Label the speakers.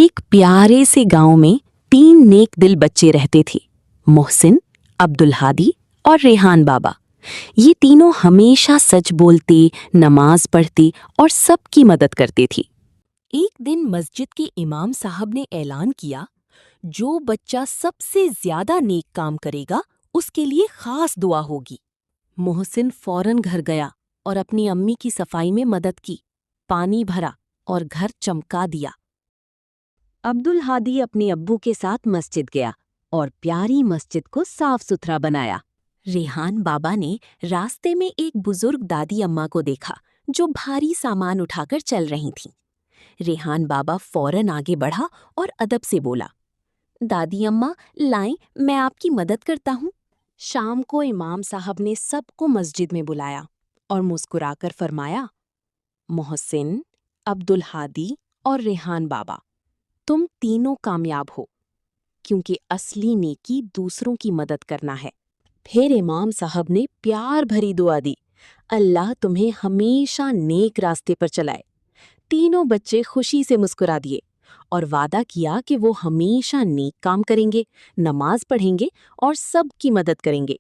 Speaker 1: ایک پیارے سے گاؤں میں 3 نیک دل بچے رہتے تھے، محسن، عبدالہادی اور ریحان بابا۔ یہ تینوں ہمیشہ سچ بولتے، نماز پڑھتے اور سب کی مدد کرتے تھے۔ ایک دن مسجد کے امام صاحب نے اعلان کیا، جو بچہ سب سے زیادہ نیک کام کرے گا اس کے لیے خاص دعا ہوگی۔ محسن فوراً گھر گیا اور اپنی امی کی صفائی میں مدد کی، پانی بھرا اور گھر چمکا دیا۔ عبدالہادی اپنے ابو کے ساتھ مسجد گیا اور پیاری مسجد کو صاف ستھرا بنایا۔ ریحان بابا نے راستے میں ایک بزرگ دادی اماں کو دیکھا جو بھاری سامان اٹھا کر چل رہی تھیں۔ ریحان بابا فوراً آگے بڑھا اور ادب سے بولا، دادی اماں لائیں، میں آپ کی مدد کرتا ہوں۔ شام کو امام صاحب نے سب کو مسجد میں بلایا اور مسکرا کر فرمایا، محسن، عبدالہادی اور ریحان بابا، تم تینوں کامیاب ہو، کیونکہ اصلی نیکی دوسروں کی مدد کرنا ہے۔ پھر امام صاحب نے پیار بھری دعا دی، اللہ تمہیں ہمیشہ نیک راستے پر چلائے۔ تینوں بچے خوشی سے مسکرا دیے اور وعدہ کیا کہ وہ ہمیشہ نیک کام کریں گے، نماز پڑھیں گے اور سب کی مدد کریں گے۔